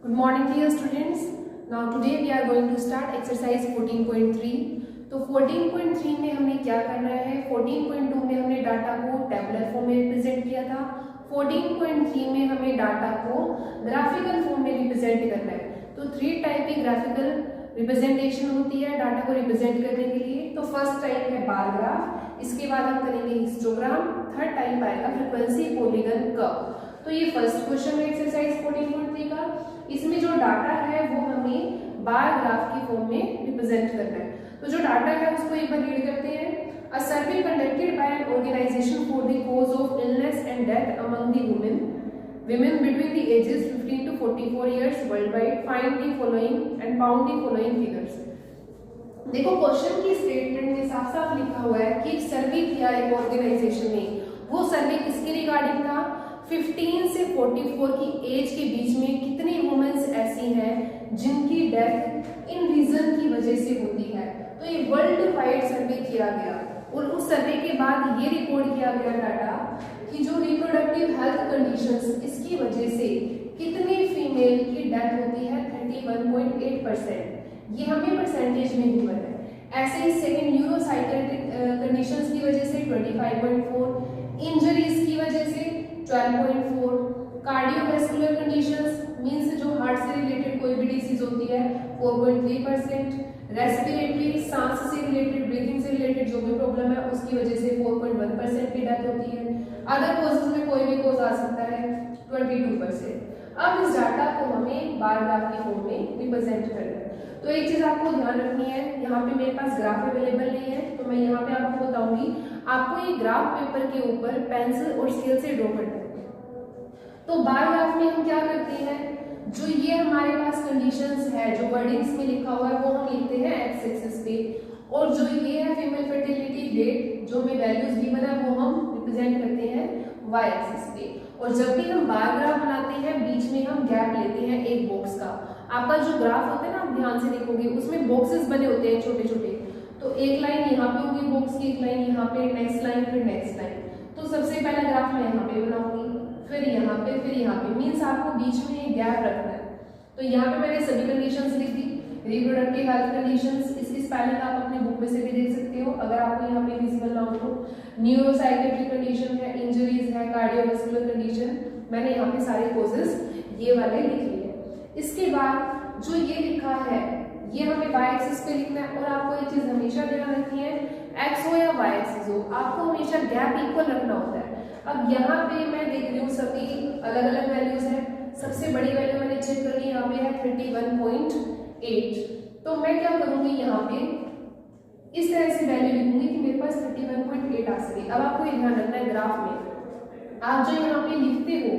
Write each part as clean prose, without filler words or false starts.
Good morning dear students. Now today we are going to start exercise 14.3. तो 14.3 में हमने क्या करना है, 14.2 में हमने डाटा को टेबुलर फॉर्म में रिप्रेजेंट किया था, 14.3 में हमें डाटा को ग्राफिकल फॉर्म में रिप्रेजेंट करना है। तो 3 टाइप की ग्राफिकल रिप्रेजेंटेशन होती है डाटा को रिप्रेजेंट करने के लिए। तो फर्स्ट टाइप है बार ग्राफ, इसके बाद हम करेंगे हिस्टोग्राम, थर्ड टाइप आएगा फ्रीक्वेंसी पॉलीगन कर्व। तो ये फर्स्ट क्वेश्चन है एक्सरसाइज 14.3 का। इसमें जो डाटा है वो हमें बार ग्राफ की फॉर्म में रिप्रेजेंट करना है। तो जो डाटा है उसको एक बार रीड करते हैं। A survey conducted by an organisation for the cause of illness and death among the women between the ages 15 to 44 years worldwide, find the following and found the following figures। देखो question की statement में साफ साफ लिखा हुआ है कि एक सर्वे किया एक ऑर्गेनाइजेशन ने। वो सर्वे किसके रिगार्डिंग था, 15 से 44 की एज के बीच में कितनी वुमेन्स ऐसी हैं जिनकी डेथ इन रीजन की वजह से होती है। तो ये वर्ल्ड वाइड सर्वे किया गया और उस सर्वे के बाद ये रिकॉर्ड किया गया डाटा कि जो रिप्रोडक्टिव हेल्थ कंडीशंस इसकी वजह से कितनी फीमेल की डेथ होती है 31.8%। ये हमें परसेंटेज में गिवन है। ऐसे ही सेकंड न्यूरोसाइकेट्रिक कंडीशंस की वजह से 25.4, इंजरीज की वजह से 12.4, कार्डियोवैस्कुलर कंडीशंस मींस जो हार्ट से रिलेटेड कोई भी डिसीज होती है 4.3%, रेस्पिरेटरी सांस से रिलेटेड ब्रीथिंग से रिलेटेड जो भी प्रॉब्लम है उसकी वजह से 4.1% की डेथ होती है। अदर कॉजेज में कोई भी कॉज आ सकता है 22%। अब इस डाटा को हमें बार ग्राफ की फॉर्म में रिप्रेजेंट करना है। तो एक चीज आपको ध्यान रखनी है, यहाँ पे मेरे पास ग्राफ अवेलेबल नहीं है तो मैं यहाँ पे आपको बताऊंगी। आपको ये ग्राफ पेपर के ऊपर पेंसिल और स्केल से ड्रॉ करना है। तो बार ग्राफ में हम क्या करते हैं, जो ये हमारे पास कंडीशंस है जो वर्डिंग्स में लिखा हुआ है वो हम लिखते हैं एक्स एक्सिस पे, और जो ये है फीमेल फर्टिलिटी रेट जो हमें वैल्यूज गिवन है वो हम रिप्रेजेंट करते हैं वाई एक्सिस पे। और जब भी हम बार ग्राफ बनाते हैं बीच में हम गैप लेते हैं एक बॉक्स का। आपका जो ग्राफ होता है ना, आप ध्यान से देखोगे उसमें बॉक्सेस बने होते हैं छोटे छोटे। तो एक लाइन यहाँ पे होगी बॉक्स की, एक लाइन यहाँ पे, नेक्स्ट लाइन, फिर नेक्स्ट लाइन। तो सबसे पहला ग्राफ मैं यहाँ पे बनाऊंगी, फिर यहाँ पे, फिर यहाँ पे, मीन्स आपको बीच में एक गैप रखना है। तो यहाँ पे मैंने सभी कंडीशंस लिख दी, रिप्रोडक्टिव हेल्थ कंडीशंस, इसकी स्पेलिंग आप अपने बुक में से भी देख सकते हो अगर आपको यहाँ पे विजिबल ना हो तो। न्यूरोसाइकेट्रिक कंडीशन है, इंजरीज है, कार्डियोवैस्कुलर कंडीशन, मैंने यहाँ पे सारे कॉजेज ये वाले लिख लिए। इसके बाद जो ये लिखा है ये हमें वाई एक्सिस पे लिखना है। और आपको ये चीज हमेशा ध्यान रखनी है, एक्स हो या वाई एक्सिस हो, आपको हमेशा गैप इक्वल रखना होता है। अब यहाँ पे मैं देख रही हूँ सभी अलग अलग वैल्यूज है। सबसे बड़ी वैल्यू मैंने चेक कर ली, यहाँ पे है 31.8। तो मैं क्या करूंगी, यहाँ पे इस तरह से वैल्यू लिखूंगी कि मेरे पास 31.8 आ सके। अब आपको ये ध्यान रखना है ग्राफ में आप जो यहाँ पे लिखते हो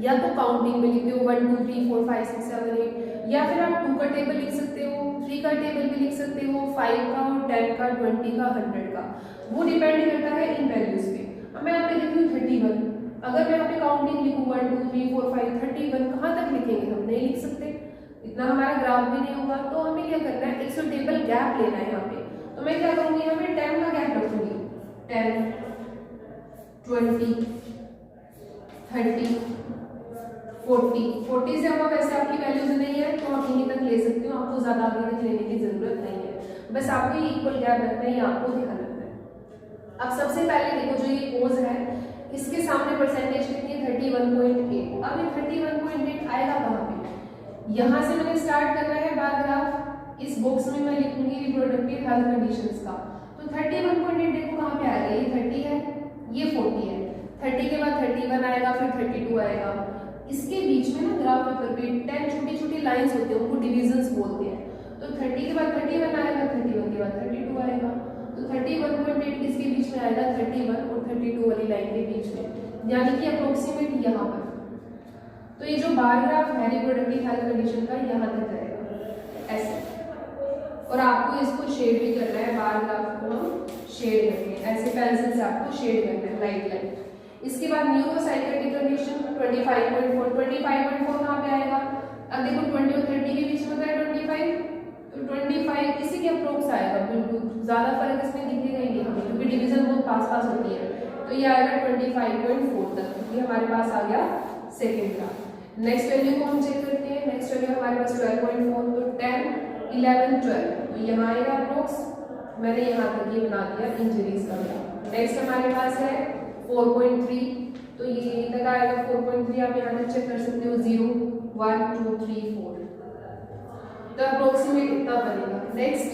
या तो काउंटिंग में लिखते हो 1 2 3 4 5 6 7 8, या फिर आप 2 का टेबल लिख सकते हो, 3 का टेबल भी लिख सकते हो, 5 का, 10 का, 20 का, 100 का, वो डिपेंड करता है इन वैल्यूज पे। अब मैं यहाँ पे लिखती हूँ 31। अगर मैं यहाँ पे काउंटिंग लिखूँ 1 2 3 4 5 31, कहाँ तक लिखेंगे, हम नहीं लिख सकते, इतना हमारा ग्राफ भी नहीं होगा। तो हमें क्या करना है, एक सुटेबल गैप लेना है यहाँ पे। तो मैं क्या करूंगी, यहाँ पे 10 का गैप रखूंगी, 10 20 30 40 से अब वैसे आपकी वैल्यूज नहीं है तो आप यहीं तक ले सकते हो, आपको ज्यादा आगे तक लेने की जरूरत नहीं है। बस आपको ये इक्वल गैप रखना है, ये आपको ध्यान रखना है। अब सबसे पहले देखो जो ये कोज है इसके सामने परसेंटेज कितनी है 31.8। अब ये 31.8 आएगा कहाँ पे, यहाँ से मैंने स्टार्ट करना है बार ग्राफ। इस बॉक्स में मैं लिखूंगी रिप्रोडक्टिव हेल्थ कंडीशंस का। तो 31.8 देखो कहाँ पे आएगा, ये 30 है, ये 40 है, 30 के बाद 31 आएगा, फिर 32 आएगा। इसके बीच में ना ग्राफ पेपर पे 10 छोटी छोटी लाइंस होते हैं, उनको डिविजन्स बोलते हैं। तो 30 के बाद 31 आएगा, 31 के बाद 32 आएगा। तो 31.8 किसके बीच में आएगा, 31 और 32 वाली लाइन के बीच में, यानी कि अप्रोक्सीमेट यहाँ पर। तो ये जो बार ग्राफ है रिप्रोडक्टिव हेल्थ कंडीशन का यहाँ तक जाएगा ऐसे। और आपको इसको शेड भी करना है, बार ग्राफ को हम शेड करते हैं ऐसे, पेंसिल से आपको शेड करना है लाइट लाइट। इसके बाद न्यूरोसाइकेट्रिक कंडीशन 25.4 कहाँ पे आएगा, अब देखो 20 और 30 के बीच में होता है 25, तो 25 इसी के अप्रोक्स आएगा, बिल्कुल ज्यादा फर्क इसमें दिखेगा ही नहीं हमें क्योंकि डिवीजन बहुत पास पास होती है। तो ये आएगा 25.4 तक, ये हमारे पास आ गया सेकेंड ग्राफ। नेक्स्ट वैल्यू को हम चेक करते हैं। नेक्स्ट वैल्यू हमारे पास 12.4, तो 10, 11, 12, तो यहाँ आएगा अप्रोक्स। मैंने यहाँ तक ये बना दिया इंजरीज का। नेक्स्ट हमारे पास है 4.3, तो ये यहीं तक आएगा 4.3। आप यहाँ तक चेक कर सकते हो, 0, 1, 2, 3, 4, तो अप्रोक्सीमेट इतना बनेगा। नेक्स्ट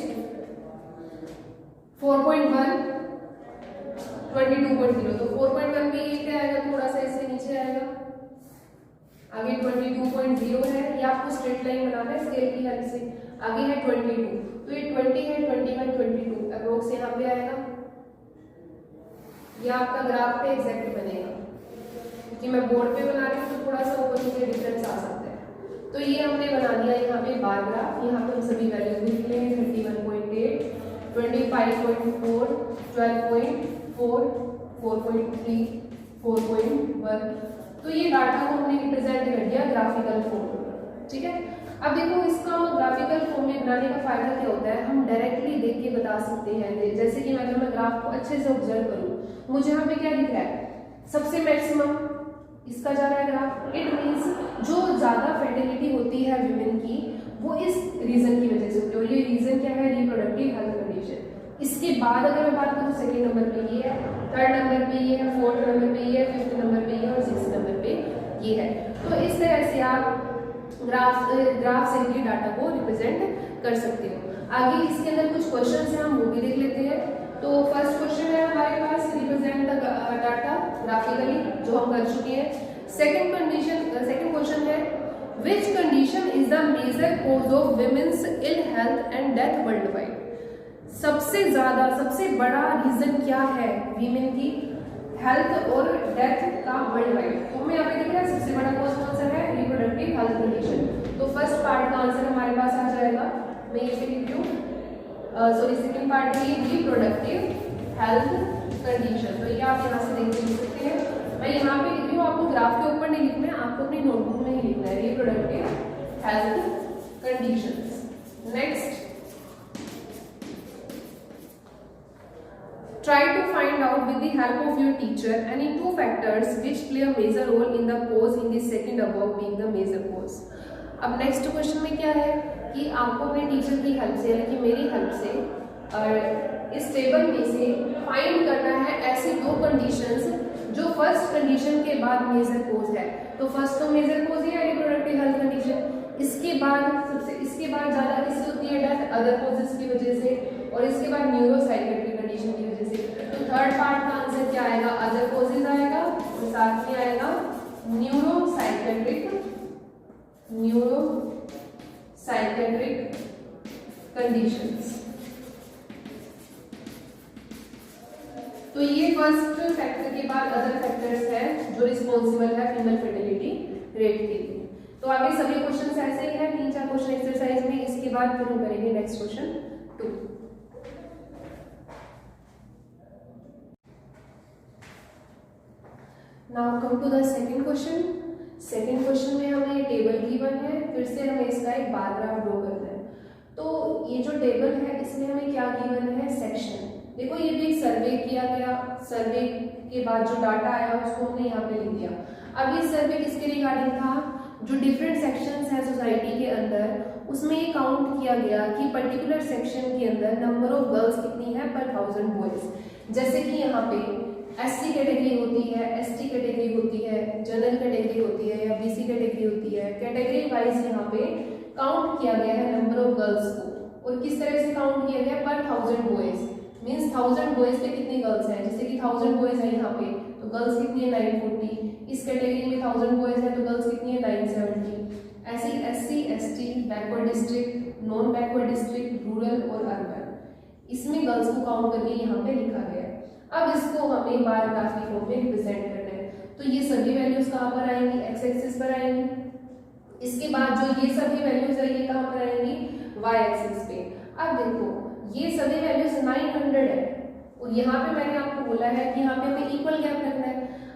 4.1, 22.0, तो 4.1 पे ये क्या आएगा, थोड़ा सा इससे नीचे आएगा। आगे 22.0 है, ये आपको स्ट्रेट लाइन बनाना है स्केल की हेल्प से। आगे है 22, तो ये 20 है, 21, 22 अप्रोक्स यहाँ पे आएगा। ये आपका ग्राफ पे एग्जैक्ट बनेगा, क्योंकि मैं बोर्ड पे बना रही हूँ तो थोड़ा सा ऊपर नीचे डिफरेंस आ सकता है। तो ये हमने बना दिया यहाँ पे बार ग्राफ। यहाँ पे हम सभी वैल्यूज लिख लेंगे, 31.8, 25.4, 12.4, 4.3, 4.1। तो ये डाटा को हमने रिप्रेजेंट कर दिया ग्राफिकल फॉर्म में। ठीक है, अब देखो इसका ग्राफिकल फॉर्म में बनाने का फायदा क्या होता है, हम डायरेक्टली देख के बता सकते हैं। जैसे कि अगर मैं ग्राफ को अच्छे से ऑब्जर्व करूँ, मुझे यहाँ पे क्या दिख रहा है, सबसे मैक्सिमम इसका जा रहा है ग्राफ। इट मीन्स जो ज्यादा फर्टिलिटी होती है विमेन की, वो इस रीजन की वजह से होती है। और ये रीजन क्या है, रिप्रोडक्टिव हेल्थ कंडीशन। इसके बाद अगर मैं बात करूँ, सेकेंड नंबर पे ये है, थर्ड नंबर पे ये है, फोर्थ नंबर पे ये है, फिफ्थ नंबर पे ये है और सिक्स नंबर पे ये है। तो इस तरह से आप ग्राफ से ही डाटा को रिप्रेजेंट कर सकते हो। आगे इसके अंदर कुछ क्वेश्चन है, हम वो भी देख लेते हैं। तो फर्स्ट क्वेश्चन है हमारे पास, रिप्रेजेंट द डाटा ग्राफिकली, जो हम कर चुके हैं। सेकंड क्वेश्चन है, which condition is the major cause of women's ill health and death world wide. सबसे ज्यादा, सबसे बड़ा रीजन क्या है वीमेन की हेल्थ और डेथ का वर्ल्ड वाइड। तो हमें यहाँ पे दिख रहा है सबसे बड़ा कॉज कौन सा है, रिप्रोडक्टिव हेल्थ कंडीशन। तो फर्स्ट पार्ट का आंसर हमारे पास आ जाएगा, मैं ये लिख दूँ, सॉरी सेकंड पार्ट है रिप्रोडक्टिव हेल्थ कंडीशन। तो ये आप यहाँ से देख सकते हैं। मैं यहाँ पे लिख रही हूँ, आपको ग्राफ के ऊपर नहीं लिखना है, आपको अपनी नोटबुक में ही लिखना है, reproductive health condition. Next, try to find out with the help of your teacher any two factors which play a major role in the cause in the second above being the major cause। अब next question में क्या है कि आपको अपने teacher की help से, यानी कि मेरी हेल्प से, और इस टेबल में से फाइंड करना है ऐसी दो कंडीशंस जो फर्स्ट कंडीशन के बाद मेजर कोज है। तो फर्स्ट तो मेजर कोज ही है रिप्रोडक्टिव हेल्थ कंडीशन, इसके बाद ज्यादा किससे होती है डेथ, अदर कोजेस की वजह से, और इसके बाद न्यूरोसाइकेट्रिक कंडीशन की वजह से। तो थर्ड पार्ट का आंसर क्या आएगा, अदर कोजेस आएगा और साथ में आएगा न्यूरोसाइकेट्रिक कंडीशंस। तो ये फर्स्ट फैक्टर के बाद अदर फैक्टर्स है जो रिस्पॉन्सिबल है फीमेल फर्टिलिटी रेट के लिए। तो आगे सभी क्वेश्चन ऐसे ही है, 3-4 क्वेश्चन एक्सरसाइज में। इसके बाद फिर हम करेंगे next question 2। Now come to the second question. Second question में हमें टेबल गिवन है, फिर से हमें इसका एक बार ग्राफ ड्रॉ करना है। तो ये जो टेबल है इसमें हमें क्या गिवन है, सेक्शन। देखो ये भी एक सर्वे किया गया, सर्वे के बाद जो डाटा आया उसको हमने यहाँ पे लिख दिया। अब ये सर्वे किसके रिगार्डिंग था, जो डिफरेंट सेक्शंस है सोसाइटी के अंदर, उसमें ये काउंट किया गया कि पर्टिकुलर सेक्शन के अंदर नंबर ऑफ गर्ल्स कितनी है पर 1000 बॉयज। जैसे कि यहाँ पे एससी कैटेगरी होती है, एसटी कैटेगरी होती है, जनरल कैटेगरी होती है या बीसी कैटेगरी होती है। कैटेगरी वाइज यहाँ पे काउंट किया गया है नंबर ऑफ गर्ल्स को, और किस तरह से काउंट किया गया, पर 1000 बॉयज। मीन्स 1000 बॉयज पे कितनी गर्ल्स हैं, जैसे कि 1000 बॉयज है यहाँ पे तो गर्ल्स कितनी है 940। इस कैटेगरी में 1000 बॉयज है तो गर्ल्स कितनी है 970। ऐसी SC, ST, backward district, non backward district, rural और अर्बन, इसमें गर्ल्स को काउंट करके यहाँ पे लिखा गया है। अब इसको हमें बार ग्राफ की फॉर्म में रिप्रेजेंट करना है। तो ये सभी वैल्यूज कहाँ पर आएंगी, एक्स एक्सिस पर आएंगी। इसके बाद जो ये सभी वैल्यूज है ये कहाँ पर आएंगी, वाई एक्सिस पे। अब देखो ये सभी वैल्यूज 900 है और यहाँ पे मैंने आपको बोला है कि यहाँ पे हमें इक्वल गैप रखना है।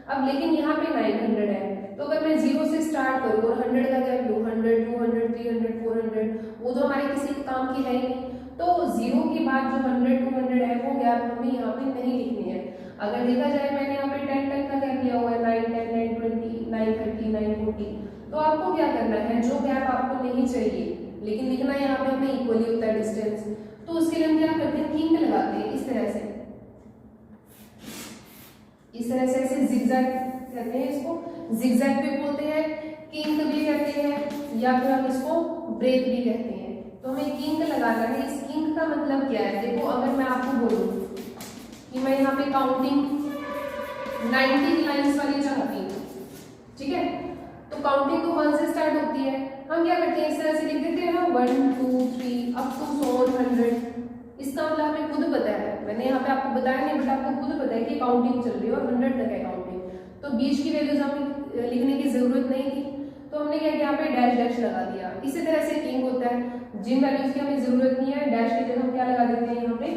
अब लेकिन यहाँ पे 900 है, तो अगर मैं 0 से स्टार्ट करूँ और 100 का गैप लूँ, 100, 200, 300, 400, वो तो हमारे किसी काम की है ही नहीं। तो 0 के बाद जो 100, 200 है वो गैप हमें यहाँ पे नहीं लिखनी है। अगर देखा जाए मैंने यहाँ पे 10 का गैप लिया हुआ है, 9, 10, 9, 20, 9, 30, 9, 40। तो आपको क्या करना है, जो गैप आपको नहीं चाहिए लेकिन लिखना यहाँ पे हमें इक्वली होता है डिस्टेंस, तो उसके लिए हम क्या करते हैं, किंग लगाते हैं इस तरह से, ऐसे जिगजैग कहते हैं इसको, जिगजैग भी बोलते हैं, किंग भी कहते हैं, या फिर हम इसको ब्रेक भी कहते हैं। तो हमें किंग लगाना है। इस किंग का मतलब क्या है, देखो अगर मैं आपको बोलूं कि मैं यहाँ पे काउंटिंग 90 लाइंस वाली चाहती हूँ, ठीक है, तो काउंटिंग तो 1 से स्टार्ट होती है, हम क्या करते हैं इस तरह से लिख देते हैं ना 1 2 3 अप टू 100। इसका मतलब हमें खुद पता है, मैंने यहाँ पे आपको बताया नहीं, बट आपको खुद पता है कि काउंटिंग चल रही है और 100 तक है काउंटिंग, तो बीच की वैल्यूज हमें लिखने की जरूरत नहीं थी, तो हमने क्या किया, यहाँ पे डैश डैश लगा दिया। इसी तरह से किंग होता है, जिन वैल्यूज की हमें जरूरत नहीं है डैश की जगह हम क्या लगा देते हैं, यहाँ पे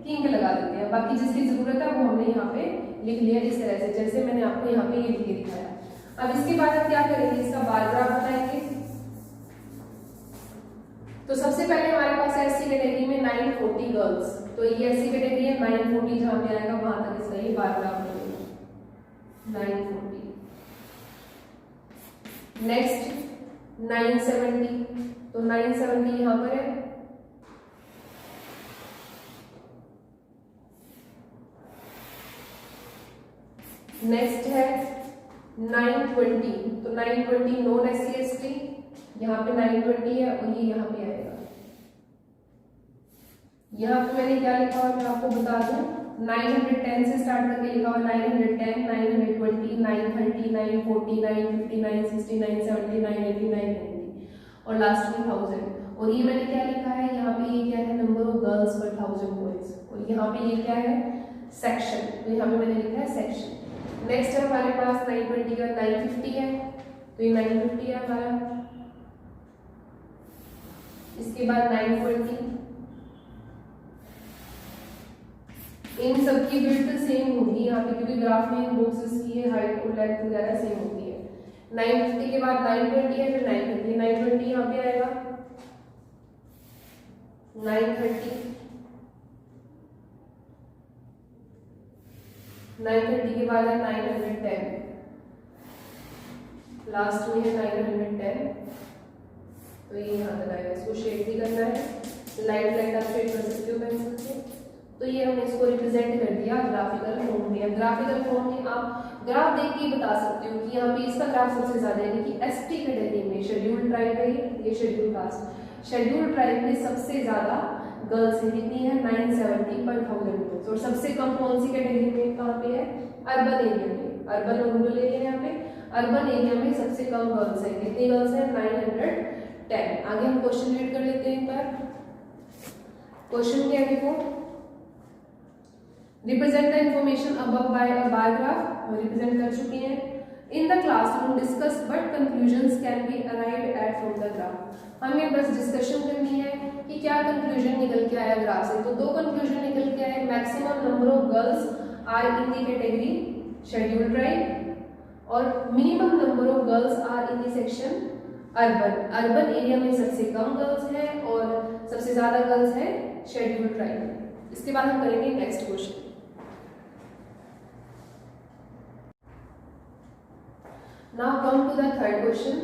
किंग लगा देते हैं, बाकी जिसकी जरूरत है वो हमने यहाँ पे लिख लिया इस तरह से, जैसे मैंने आपको यहाँ पे ये लिख के दिखाया। अब इसके बाद हम क्या करेंगे, इसका बार ग्राफ बनाएंगे। तो सबसे पहले हमारे पास है एससी कैटेगरी में 940 गर्ल्स, तो ये एससी कैटेगरी है, 940 जहां पे आएगा वहां तक इसका ये बार ग्राफ बनेगा 940। नेक्स्ट 970, तो 970 यहां पर है, नेक्स्ट है 920, तो 920 नॉन एससी एसटी, यहाँ पे 920 है और ये यहाँ पे आएगा। यहाँ पे मैंने क्या लिखा हुआ मैं आपको बता दूं, 910 से स्टार्ट करके लिखा हुआ 910, 920, 930, 940, 950, 960, 970, 980, 990 और लास्ट में 1000। और ये मैंने क्या लिखा है, यहाँ पे ये क्या है, नंबर ऑफ गर्ल्स पर 1000 बॉयज, और यहाँ पे ये क्या है, सेक्शन, तो यहाँ पे मैंने लिखा है सेक्शन। नेक्स्ट है हमारे पास 920 का 950 है, तो ये 950 है हमारा। इसके बाद 920, इन सबकी विड्थ सेम होगी यहाँ पे, क्योंकि ग्राफ में इन बॉक्सेस की हाइट और लेंथ वगैरह सेम होती है। 950 के बाद 920 है, फिर 950, 920 यहाँ पे आएगा, 930, 930 के बाद है 910, लास्ट में है 910, तो ये यहाँ तक आएगा। इसको शेड भी करना है, लाइट लाइट आप शेड कर सकते हो पेंसिल से। तो ये हमने इसको रिप्रेजेंट कर दिया ग्राफिकल फॉर्म में। ग्राफिकल फॉर्म में आप ग्राफ देख के बता सकते हो कि यहाँ पे इसका ग्राफ सबसे ज्यादा है, कि एसटी कैटेगरी में शेड्यूल ट्राइब है, ये शेड्यूल कास्ट, शेड्यूल ट्राइब में सबसे ज्यादा गर्ल्स है, कितनी है 970 पर 1000 और सबसे कम कौन सी कैटेगरी में कहाँ पे है, अर्बन एरिया में, अर्बन और रूरल एरिया। यहाँ पे अर्बन एरिया में सबसे कम गर्ल्स है, कितनी गर्ल्स है 910। आगे हम क्वेश्चन रीड कर लेते हैं एक बार। क्वेश्चन क्या है, देखो, represent the information above by a bar graph, represent कर चुकी हैं। In the classroom discuss what conclusions can be arrived at from the graph. हमें बस डिस्कशन करनी है कि क्या कंक्लूजन निकल के आया ग्राफ से। तो दो कंक्लूजन निकल के आए, maximum number of girls are in the category schedule tribe और minimum number of girls are in the section urban. Urban area में सबसे कम गर्ल्स हैं और सबसे ज्यादा गर्ल्स हैं शेड्यूल ट्राइब। इसके बाद हम करेंगे next question. Now come to the third question.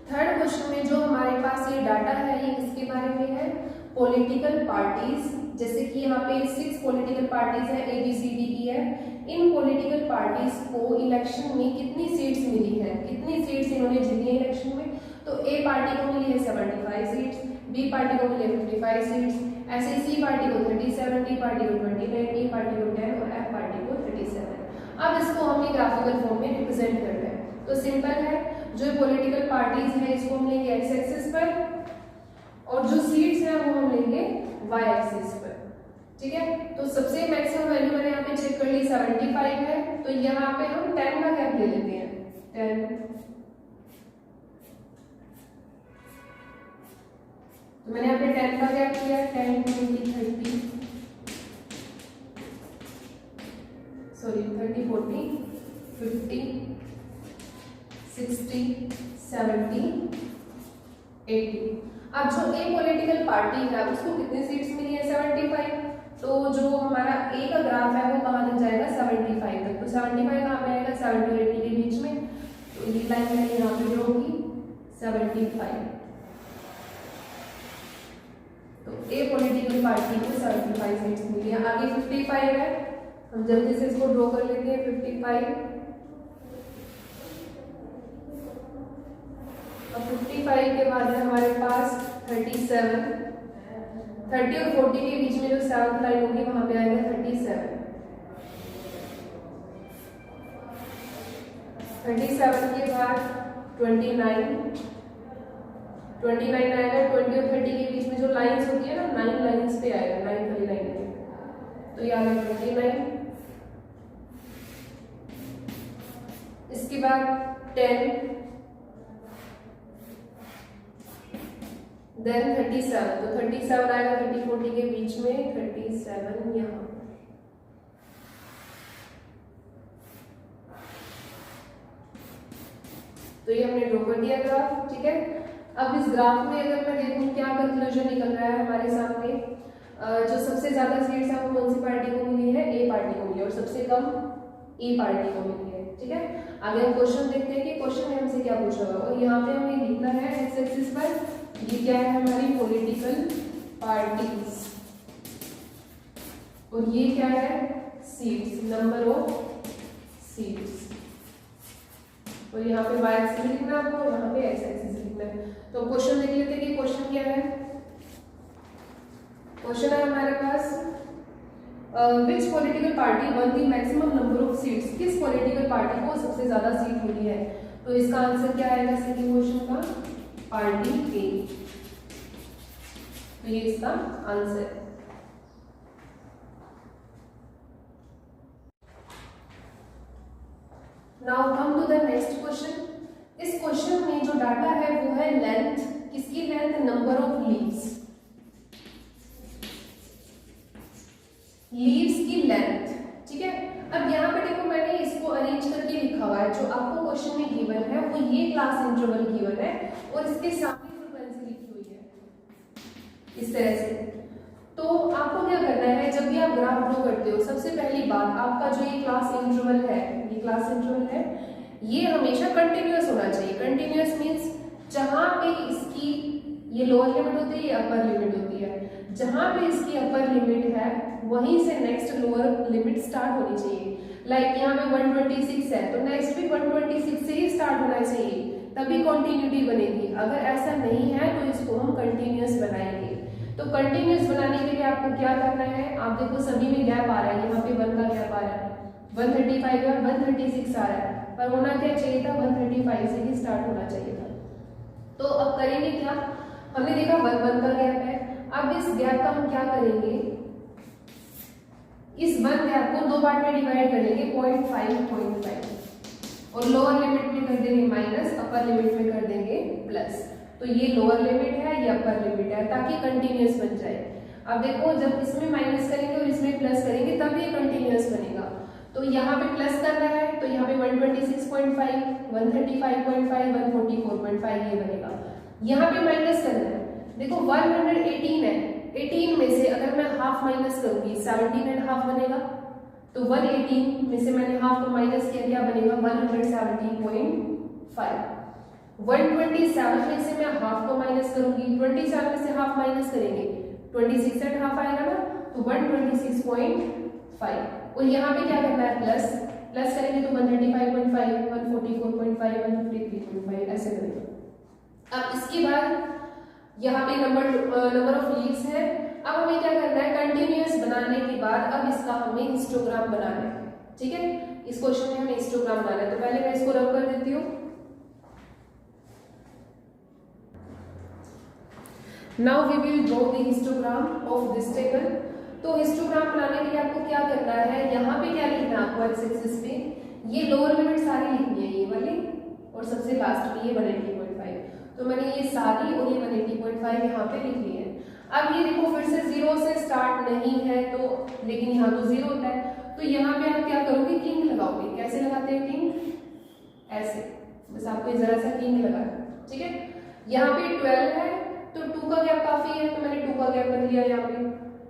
Third question में जो हमारे पास ये डाटा है ये किसके बारे में है, पॉलिटिकल पार्टीज। जैसे कि यहाँ पे 6 पॉलिटिकल पार्टीज है, ABCDE है। इन पॉलिटिकल पार्टीज को इलेक्शन में कितनी सीट्स मिली है, कितनी सीट्स इन्होंने जीती है इलेक्शन में। तो A पार्टी को मिली है 75 सीट्स, B पार्टी को मिली है 55 सीट्स, ऐसे C पार्टी को 37, D पार्टी को 29, E पार्टी को 10 और F पार्टी को 37। अब इसको हमने ग्राफिकल फॉर्म में रिप्रेजेंट करना है। तो सिंपल है, जो पॉलिटिकल पार्टीज है इसको हम लेंगे एक्स एक्सिस पर और जो सीट्स है वो हम लेंगे वाई एक्सिस पर, ठीक है। तो सबसे मैक्सिमम वैल्यू मैंने यहाँ पे चेक कर ली 75 है, तो यहाँ पे हम 10 का गैप ले लेते हैं, 10। तो मैंने यहाँ पे 10 का गैप लिया, 10, 20, 30, सॉरी 30, 40, 50, 60, 70, 80। अब जो ए पॉलिटिकल पार्टी है उसको कितनी सीट्स मिली है 75। तो जो हमारा ए का ग्राफ है वो कहाँ तक जाएगा 75 तक। तो 75 कहाँ पे आएगा 7 to 80 के बीच में। तो ये लाइन मैंने यहाँ पे ड्रॉ की 75। तो ए पॉलिटिकल पार्टी को 75 सीट्स मिली है। आगे 55 है, हम जल्दी से इसको ड्रॉ कर लेते हैं। 55, अब 55 के बाद है हमारे पास 37। 30 और 40 के बीच में जो 7th लाइन होगी वहां पे आएगा 37। 37 के बाद 29 आएगा। 20 और 30 के बीच में जो लाइंस होती है ना, 9 लाइंस पे आएगा, 9 वाली लाइन पे, तो ये आ गया 29। इसके बाद 10, देन 37, तो 37 आएगा 30-40 के बीच में, 37 यहाँ। तो ये हमने ड्रॉ कर दिया ग्राफ, ठीक है। अब इस ग्राफ में अगर मैं देखूं क्या कंक्लूजन निकल रहा है हमारे सामने, जो सबसे ज्यादा सीट्स है वो कौन सी पार्टी को मिली है? ए पार्टी को मिली है, और सबसे कम ई पार्टी को मिली है, ठीक है। आगे हम क्वेश्चन देखते हैं कि क्वेश्चन में हमसे क्या पूछा हुआ, और यहाँ पे हमें लिखना है एक्स एक्सिस पर ये क्या है हमारी पॉलिटिकल पार्टीज, और ये क्या है? Seats, number of seats. और यहाँ पे वाई एक्सिस लिखना है आपको, और यहाँ पे एक्स एक्सिस लिखना है। तो क्वेश्चन देख लेते हैं कि क्वेश्चन क्या है। क्वेश्चन है हमारे पास which political party won the maximum number of seats, किस पॉलिटिकल पार्टी को सबसे ज्यादा सीट मिली है? तो इसका आंसर क्या आएगा सेकंड क्वेश्चन का? Party A. तो ये इसका आंसर है। Now come to the next question. इस क्वेश्चन में जो डाटा है वो है लेंथ, किसकी length? Number of leaves, leaves की लेंथ, ठीक है। अब यहाँ पे देखो मैंने इसको अरेंज करके लिखा हुआ है, जो आपको क्वेश्चन में गिवन है वो ये क्लास इंटरवल गिवन है, और इसके सामने फ्रीक्वेंसी लिखी हुई है इस तरह से। तो आपको क्या करना है, जब भी आप ग्राफ ड्रॉ करते हो, सबसे पहली बात आपका जो ये क्लास इंटरवल है, ये क्लास इंटरवल है, ये हमेशा कंटिन्यूअस होना चाहिए। कंटिन्यूअस मींस जहां पे इसकी ये लोअर लिमिट होती है, ये अपर लिमिट होती है, जहां पे इसकी अपर लिमिट है वहीं से नेक्स्ट लोअर लिमिट स्टार्ट होनी चाहिए। लाइक यहाँ पे 126 है, तो नेक्स्ट भी 126 से ही स्टार्ट होना चाहिए, तभी कंटिन्यूटी बनेगी। अगर ऐसा नहीं है तो इसको हम कंटिन्यूअस बनाएंगे। तो कंटिन्यूअस बनाने के लिए आपको क्या करना है, आप देखो सभी में गैप आ रहा है, यहाँ पे 1 का गैप आ रहा है, 135 है, 136 आ रहा है, पर होना क्या चाहिए था? 135 से ही स्टार्ट होना चाहिए था। तो अब करेंगे क्या, हमने देखा 1 का गैप है, अब इस गैप का हम क्या करेंगे, इस 1 गैप को 2 पार्ट में डिवाइड करेंगे, 0.5 और लोअर लिमिट में कर देंगे माइनस, अपर लिमिट में कर देंगे प्लस। तो ये लोअर लिमिट है, ये अपर लिमिट है, ताकि कंटिन्यूअस बन जाए। अब देखो जब इसमें माइनस करेंगे और इसमें प्लस करेंगे तब ये कंटिन्यूअस बनेगा। तो यहाँ पे प्लस करना है, तो यहाँ पे 126.5, 135.5, 144.5 ये बनेगा। यहाँ पे माइनस करना है, देखो 118 है, 18 में से अगर मैं हाफ माइनस करूंगी 17.5 बनेगा, तो 118 में से मैंने हाफ को माइनस किया, क्या बनेगा? 117.5। 127 में से मैं हाफ को माइनस करूंगी, 27 में से हाफ माइनस करेंगे 26.5 आएगा ना, तो 126.5। और यहाँ पे क्या करना है? प्लस करेंगे तो 135.5, 144.5, 153.5 ऐसे करेंगे। अब इसके बाद यहाँ पे नंबर ऑफ लीव्स है। अब हमें क्या करना है, कंटिन्यूअस बनाने के बाद अब इसका हमें हिस्टोग्राम बनाना है, ठीक है। इस क्वेश्चन में हमें हिस्टोग्राम बनाना है, तो पहले मैं इसको रब कर देती हूँ। Now we will draw the histogram of this table। तो हिस्टोग्राम बनाने के लिए आपको क्या करना है, यहाँ पे क्या लिखना है आपको एक्स एक्सिस पे, ये लोअर लिमिट सारी लिखनी है ये वाली, और सबसे लास्ट में ये 180.5। तो मैंने ये सारी और ये 180.5 यहाँ पे लिख ली है। अब ये देखो फिर से 0 से स्टार्ट नहीं है, तो लेकिन यहाँ तो 0 होता है, तो यहाँ पे आप क्या करोगे? किंग लगाओगे। कैसे लगाते हैं किंग? ऐसे, बस आपको जरा सा किंग लगाना, ठीक है। यहाँ पे 12 है, तो 2 का गैप काफी है, तो मैंने 2 का गैप कर लिया यहाँ पे।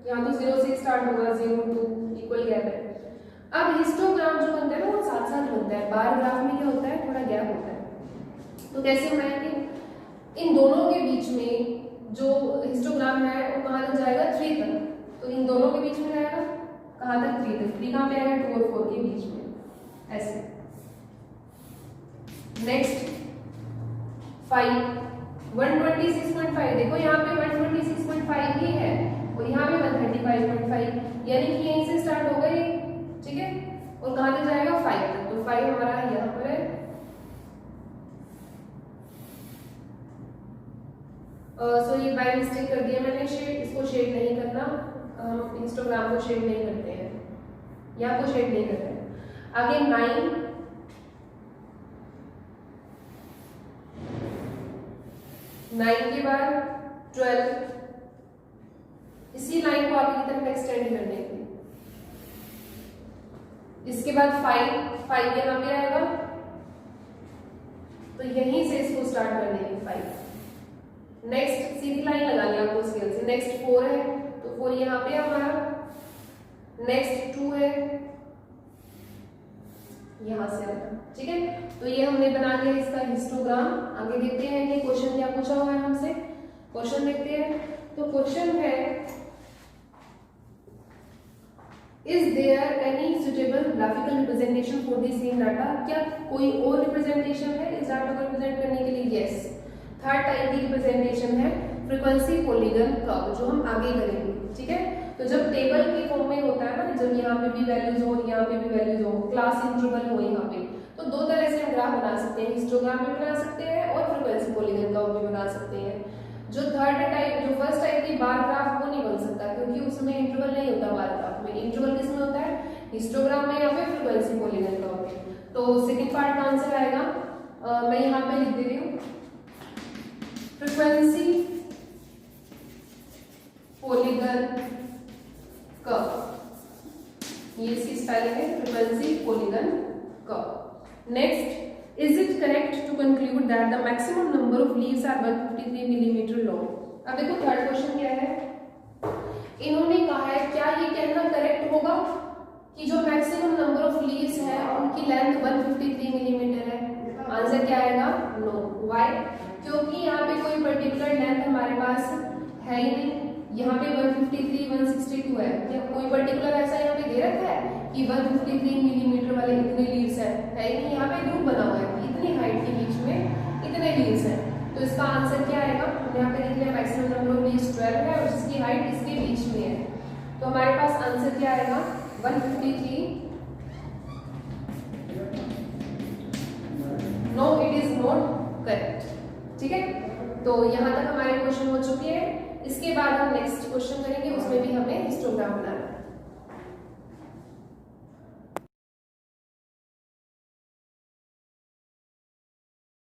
यहाँ तो 0 से स्टार्ट होगा, 0 2 इक्वल गैप है। अब हिस्टोग्राम जो बनता है ना वो साथ साथ बनता है, बार ग्राफ में क्या होता है? थोड़ा गैप होता है। तो कैसे बनाएंगे? इन दोनों के बीच में जो हिस्टोग्राम है वो कहाँ तक जाएगा, 3 तक। तो इन दोनों के बीच में जाएगा कहाँ तक, 3 तक। 3 कहाँ पे आएगा, 2 और 4 के बीच में, ऐसे। नेक्स्ट 5, 126.5, देखो यहाँ पे 126.5 ही है और यहाँ पे 135.5, यानी कि यहीं से स्टार्ट हो गई, ठीक है, और कहाँ तक जाएगा, 5 तक। तो 5 हमारा यहाँ पर है। सो ये बाय मिस्टेक कर दिया मैंने शेड, इसको शेड नहीं करना, हम हिस्टोग्राम को शेड नहीं करते हैं, यहाँ को शेड नहीं करते हैं। आगे 9, 9 के बाद 12, इसी लाइन को आगे की तरफ एक्सटेंड करने के लिए। इसके बाद 5 यहाँ पे आएगा, तो यहीं से इसको स्टार्ट कर देंगे 5। नेक्स्ट सीधी लाइन लगानी है आपको स्केल से। नेक्स्ट 4 है, तो 4 यहाँ पे हमारा। नेक्स्ट 2 है, यहां से आएगा, ठीक है। तो ये हमने बना लिया इसका हिस्टोग्राम। आगे देखते हैं कि क्वेश्चन क्या पूछा हुआ है हमसे। क्वेश्चन देखते हैं। तो क्वेश्चन है, is there any suitable graphical representation for the same data? क्या कोई और रिप्रेजेंटेशन है इस डाटा को रिप्रेजेंट करने के लिए? यस, थर्ड टाइप की रिप्रेजेंटेशन है फ्रीक्वेंसी पॉलीगन कर्व, जो हम आगे करेंगे, ठीक है। तो जब टेबल के फॉर्म में होता है ना, जब यहाँ पे भी वैल्यूज हो, यहाँ पे भी वैल्यूज हो, क्लास इंटरवल हो यहाँ पे, तो दो तरह से हम ग्राफ बना सकते हैं, हिस्टोग्राम भी बना सकते हैं और फ्रीक्वेंसी पॉलीगन कर्व भी बना सकते हैं। जो फर्स्ट टाइप की बार ग्राफ वो नहीं बन सकता, क्योंकि उसमें इंटरवल नहीं होता बार ग्राफ में। इंटरवल किसमें होता है, हिस्टोग्राम में या फिर फ्रीक्वेंसी पॉलीगन कर्व में। तो सेकंड पार्ट का आंसर आएगा, मैं यहाँ पे लिख दे रही हूँ, फ्रीक्वेंसी पॉलीगन कर्व, ये इसकी स्पेलिंग है, frequency polygon curve. Next, is it correct to conclude that the maximum number of leaves are 153 millimetre long? अब देखो थर्ड क्वेश्चन क्या है, इन्होंने कहा है क्या ये कहना करेक्ट होगा कि जो मैक्सिमम नंबर ऑफ लीव्स है उनकी लेंथ 153 मिलीमीटर है? आंसर क्या आएगा, नो। व्हाई? क्योंकि यहाँ पे कोई पर्टिकुलर लेंथ हमारे पास है ही नहीं। यहाँ पे 153, 162 है, क्या कोई पर्टिकुलर ऐसा यहाँ पे दे रखा है कि 153 मिलीमीटर वाले इतने लीव्स है ही नहीं। यहाँ पे ग्रुप बना हुआ है कि इतनी हाइट के बीच में इतने लीव्स हैं। तो इसका आंसर क्या आएगा, हमने यहाँ पे लिख लिया मैक्सिमम नंबर ऑफ लीव्स 12 है और जिसकी हाइट इसके बीच में है। तो हमारे पास आंसर क्या आएगा, 153। No, it is not correct, ठीक है। तो यहाँ तक हमारे क्वेश्चन हो चुके हैं। इसके बाद हम नेक्स्ट क्वेश्चन करेंगे, उसमें भी हमें हिस्टोग्राम बनाना है।